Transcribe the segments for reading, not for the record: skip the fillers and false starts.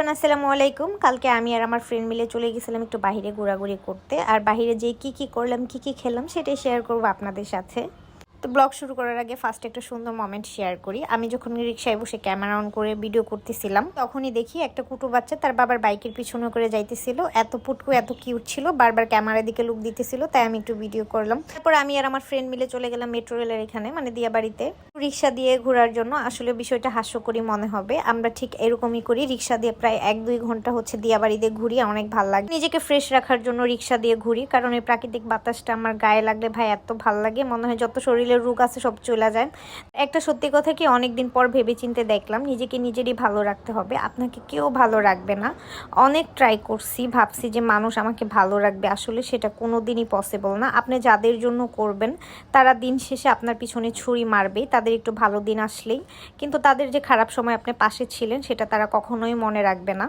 Everyone আসসালামু আলাইকুম। কালকে আমি আর আমার ফ্রেন্ড মিলে চলে গেছিলাম একটু বাইরে ঘোরাঘুরি করতে, আর বাইরে যেয়ে কি করলাম কি খেলাম সেটাই শেয়ার করব আপনাদের সাথে। তো ব্লগ শুরু করার আগে ফার্স্ট একটা সুন্দর মোমেন্ট শেয়ার করি। আমি যখন রিক্সায় বসে ক্যামেরা অন করে ভিডিও করতেছিলাম, তখনই দেখি একটা কুটু বাচ্চা তার বাবার বাইকের পিছনে করে যাইতেছিল। এত পুটকু এত কিউট ছিল, বারবার ক্যামেরার দিকে লুক দিতেছিল, তাই আমি একটু ভিডিও করলাম। তারপর আমি আর আমার ফ্রেন্ড মিলে চলে গেলাম মেট্রো রেলের এখানে, মানে দিয়াবাড়িতে, রিক্সা দিয়ে ঘোরার জন্য। আসলে বিষয়টা হাস্যকরী মনে হবে, আমরা ঠিক এরকমই করি। রিক্সা দিয়ে প্রায় 1-2 ঘন্টা হচ্ছে দিয়াবাড়িতে ঘুরি, অনেক ভালো লাগে। নিজেকে ফ্রেশ রাখার জন্য রিক্সা দিয়ে ঘুরি, কারণ এই প্রাকৃতিক বাতাসটা আমার গায়ে লাগলে ভাই এত ভালো লাগে, মনে হয় যত শরীরের রোগ আছে সব চলে যায়। একটা সত্যি কথা কি, অনেকদিন পর ভেবে চিন্তে দেখলাম নিজেকে নিজেরই ভালো রাখতে হবে, আপনাকে কেউ ভালো রাখবে না। অনেক ট্রাই করছি, ভাবছি যে মানুষ আমাকে ভালো রাখবে, আসলে সেটা কোনোদিনই পসিবল না। আপনি যাদের জন্য করবেন তারা দিন শেষে আপনার পিছনে ছুরি মারবেই, তাদের একটু ভালো দিন আসলেই। কিন্তু তাদের যে খারাপ সময় আপনি পাশে ছিলেন সেটা তারা কখনোই মনে রাখবে না।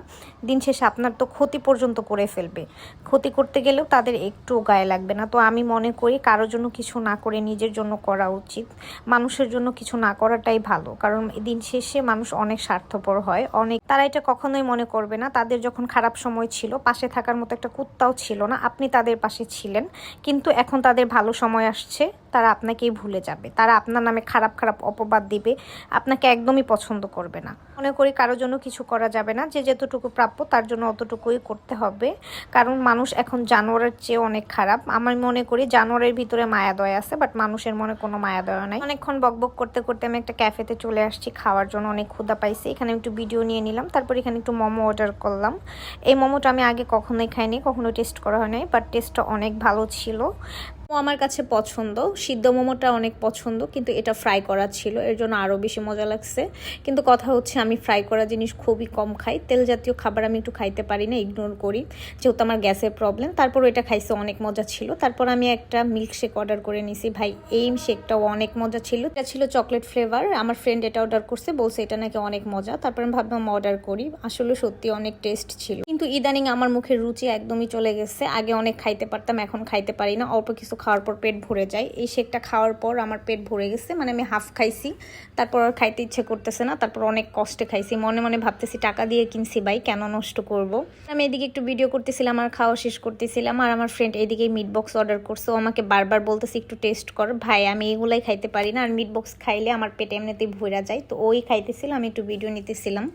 দিন শেষে আপনার তো ক্ষতি পর্যন্ত করে ফেলবে, ক্ষতি করতে গেলেও তাদের একটু গায়ে লাগবে না। তো আমি মনে করি কারোর জন্য কিছু না করে নিজের জন্য করা উচিত, মানুষের জন্য কিছু না করাটাই ভালো। কারণ দিন শেষে মানুষ অনেক স্বার্থপর হয়, তারা এটা কখনোই মনে করবে না। তাদের যখন খারাপ সময় ছিল, পাশে থাকার মতো একটা কুত্তাও ছিল না, আপনি তাদের পাশে ছিলেন। কিন্তু এখন তাদের ভালো সময় আসছে, তারা আপনাকেই ভুলে যাবে, তারা আপনার নামে খারাপ অপবাদ দিবে, আপনাকে একদমই পছন্দ করবে না। মনে করি কারোর জন্য কিছু করা যাবে না, যে যতটুকু প্রাপ্য তার জন্য অতটুকুই করতে হবে। কারণ মানুষ এখন জানোয়ারের চেয়ে অনেক খারাপ। আমি মনে করি জানোয়ারের ভিতরে মায়া দয়া আছে, বাট মানুষের মনে কোনো মায়া দয়া নাই। অনেকক্ষণ বকবক করতে করতে আমি একটা ক্যাফেতে চলে আসছি খাওয়ার জন্য, অনেক ক্ষুধা পাইছি। এখানে একটু ভিডিও নিয়ে নিলাম, তারপর এখানে একটু মোমো অর্ডার করলাম। এই মোমোটা আমি আগে কখনোই খাইনি, কখনো টেস্ট করা হয় নাই, বাট টেস্টটা অনেক ভালো ছিল। আমার কাছে পছন্দ, সিদ্ধ মোমোটা অনেক পছন্দ, কিন্তু এটা ফ্রাই করা ছিল, এর জন্য আরও বেশি মজা লাগছে। কিন্তু কথা হচ্ছে আমি ফ্রাই করা জিনিস খুবই কম খাই, তেল জাতীয় খাবার আমি একটু খাইতে পারি না, ইগনোর করি, যেহেতু আমার গ্যাসের প্রবলেম। তারপর এটা খাইছে, অনেক মজা ছিল। তারপর আমি একটা মিল্কশেক অর্ডার করে নিছি, ভাই এই শেকটাও অনেক মজা ছিল। এটা ছিল চকলেট ফ্লেভার, আমার ফ্রেন্ড এটা অর্ডার করছে, বলছে এটা নাকি অনেক মজা। তারপর আমি ভাবলাম অর্ডার করি, আসলে সত্যি অনেক টেস্ট ছিল। কিন্তু ইদানিং আমার মুখের রুচি একদমই চলে গেছে, আগে অনেক খাইতে পারতাম, এখন খাইতে পারি না। অল্প কিছু খাওয়ার পর পেট ভরে যায়। এই শেকটা খাওয়ার পর আমার পেট ভরে গেছে, মানে আমি হাফ খাইছি, তারপর আর খাইতে ইচ্ছে করতেছে না। তারপর অনেক কষ্টে খাইছি, মনে মনে ভাবতেছি টাকা দিয়ে কিনছি ভাই, কেন নষ্ট করব। আমি এদিকে একটু ভিডিও করতেছিলাম আর খাওয়া শেষ করতেছিলাম, আর আমার ফ্রেন্ড এদিকে মিট বক্স অর্ডার করছে, ও আমাকে বারবার বলতেছে একটু টেস্ট কর। ভাই আমি এগুলাই খাইতে পারি না, আর মিট বক্স খাইলে আমার পেটে এমনিতেই ভরে যায়। তো ওই খাইতেছিল, আমি একটু ভিডিও নিতেছিলাম,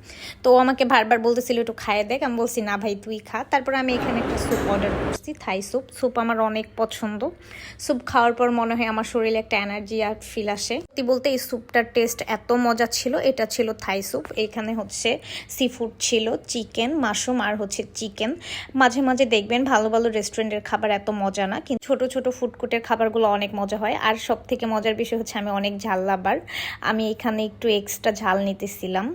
তো ও আমাকে বারবার বলতেছিল একটু খাইয়ে দেখ। আমি বলছি না ভাই তুই খা। তারপর আমি এখানে একটা স্যুপ অর্ডার করছি, থাই স্যুপ। স্যুপ আমার অনেক পছন্দ, স্যুপ খাওয়ার পর মনে হয় আমার শরীরে একটা এনার্জি আর ফিল আসে। সত্যি বলতে এই স্যুপটার টেস্ট এত মজা ছিল। এটা ছিল থাই স্যুপ, এখানে হচ্ছে সি ফুড ছিল, চিকেন, মাশরুম আর হচ্ছে চিকেন। মাঝে মাঝে দেখবেন ভালো ভালো রেস্টুরেন্টের খাবার এত মজা না, কিন্তু ছোট ছোট ফুডকোর্টের খাবারগুলো অনেক মজা হয়। আর সব থেকে মজার বিষয় হচ্ছে আমি অনেক ঝাল লাভার, আমি এখানে একটু এক্সট্রা ঝাল নিতেছিলাম।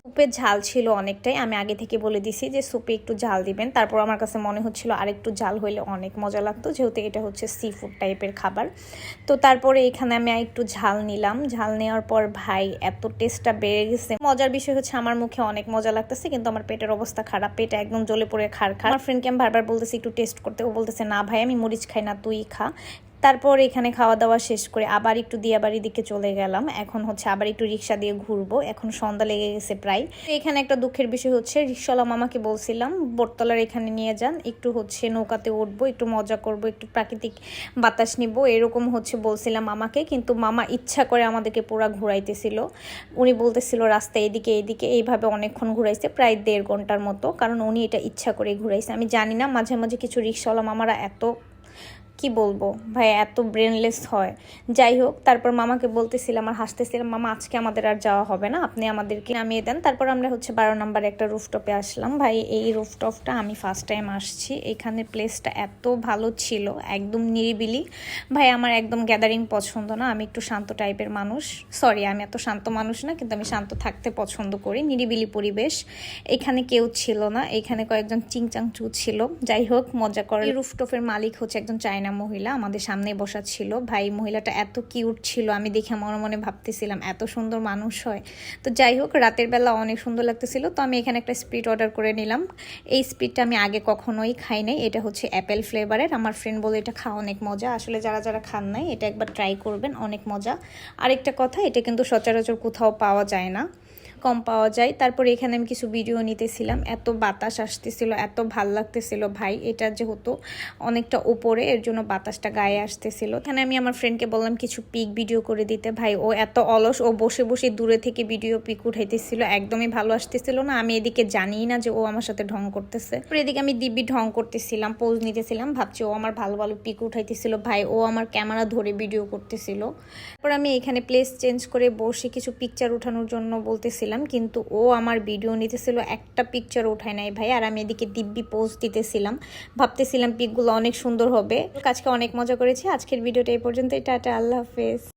স্যুপের ঝাল ছিল অনেকটাই, আমি আগে থেকে বলে দিছি যে স্যুপে একটু ঝাল দিবেন। তারপর আমার কাছে মনে হচ্ছিল আরেকটু ঝাল হইলে অনেক মজা লাগতো, যেহেতু এটা হচ্ছে সি ফুড টাইপের খাবার। তো তারপরে এখানে আমি একটু ঝাল নিলাম, ঝাল নেওয়ার পর ভাই এত টেস্টটা বেড়ে গেছে। মজার বিষয় হচ্ছে আমার মুখে অনেক মজা লাগতেছে, কিন্তু আমার পেটের অবস্থা খারাপ, পেটে একদম জ্বলে পড়ে খার। আমার ফ্রেন্ডকে আমি বারবার বলতেছি একটু টেস্ট করতে, ও বলতেছে না ভাই আমি মরিচ খাই না, তুই খা। তারপর এখানে খাওয়া দাওয়া শেষ করে আবার একটু দিয়াবাড়ির দিকে চলে গেলাম। এখন হচ্ছে আবার একটু রিক্সা দিয়ে ঘুরবো, এখন সন্ধ্যা লেগে গেছে প্রায়। এখানে একটা দুঃখের বিষয় হচ্ছে, রিক্সাওয়ালা মামাকে বলছিলাম বোটতলার এখানে নিয়ে যান, একটু হচ্ছে নৌকাতে উঠবো, একটু মজা করব, একটু প্রাকৃতিক বাতাস নিব, এরকম হচ্ছে বলছিলাম মামাকে। কিন্তু মামা ইচ্ছা করে আমাদেরকে পুরা ঘুরাইতেছিল, উনি বলতেছিল রাস্তা এদিকে এদিকে, এইভাবে অনেকক্ষণ ঘুরাইছে, প্রায় 1.5 ঘন্টার মতো, কারণ উনি এটা ইচ্ছা করে ঘুরাইছে। আমি জানি না মাঝে মাঝে কিছু রিক্সাওয়ালা মামারা এত কি বলবো ভাই, এত ব্রেনলেস হয়। যাই হোক, তারপর মামাকে বলতেছিলাম আর হাসতেছিলাম, মামা আজকে আমাদের আর যাওয়া হবে না, আপনি আমাদেরকে নামিয়ে দেন। তারপর আমরা হচ্ছে 12 নম্বর একটা রুফটপে আসলাম। ভাই এই রুফটপটা আমি ফার্স্ট টাইম আসছি, এখানে প্লেসটা এত ভালো ছিল, একদম নিরিবিলি। ভাই আমার একদম গ্যাদারিং পছন্দ না, আমি একটু শান্ত টাইপের মানুষ। সরি, আমি এত শান্ত মানুষ না, কিন্তু আমি শান্ত থাকতে পছন্দ করি, নিরিবিলি পরিবেশ। এখানে কেউ ছিল না, এখানে কয়েকজন চিংচাংচু ছিল। যাই হোক, মজা করে। রুফটপের মালিক হচ্ছে একজন চাইনা মহিলা, আমাদের সামনে বসা ছিল। ভাই মহিলাটা এত কিউট ছিল, আমি দেখে মনে মনে ভাবতেছিলাম এত সুন্দর মানুষ হয়। তো যাই হোক, রাতের বেলা অনেক সুন্দর লাগতেছিল। তো আমি এখানে একটা স্প্রিট অর্ডার করে নিলাম। এই স্প্রিটটা আমি আগে কখনোই খাই নাই, এটা হচ্ছে অ্যাপেল ফ্লেভারের। আমার ফ্রেন্ড বলে এটা খাওয়া অনেক মজা, আসলে যারা যারা খান নাই এটা একবার ট্রাই করবেন, অনেক মজা। আরেকটা কথা, এটা কিন্তু সচরাচর কোথাও পাওয়া যায় না। কম পাওয়া যায়। তারপরে এখানে আমি কিছু ভিডিও নিতেছিলাম, এত বাতাস আসতেছিল, এত ভাল লাগতেছিল ভাই। এটা যেহেতু অনেকটা উপরে, এর জন্য বাতাসটা গায়ে আসতেছিল। এখানে আমি আমার ফ্রেন্ডকে বললাম কিছু পিক ভিডিও করে দিতে। ভাই ও এত অলস, ও বসে বসে দূরে থেকে ভিডিও পিক উঠাইতেছিল, একদমই ভালো আসতেছিল না। আমি এদিকে জানি না যে ও আমার সাথে ঢং করতেছে। এদিকে আমি দিব্যি ঢং করতেছিলাম, পোজ নিতেছিলাম, ভাবছি ও আমার ভালো ভালো পিক উঠাইতেছিল। ভাই ও আমার ক্যামেরা ধরে ভিডিও করতেছিল। তারপর আমি এখানে প্লেস চেঞ্জ করে বসে কিছু পিকচার উঠানোর জন্য বলতেছিলাম, কিন্তু ও আমার ভিডিও নিতেছিল, একটা পিকচার উঠায় নাই ভাই। আর আমি এদিকে দিব্যি পোজ দিতেছিলাম, ভাবতেছিলাম পিকগুলো অনেক সুন্দর হবে। আজকে অনেক মজা করেছি। আজকের ভিডিওটা এই পর্যন্তই। টাটা, আল্লাহ হাফেজ।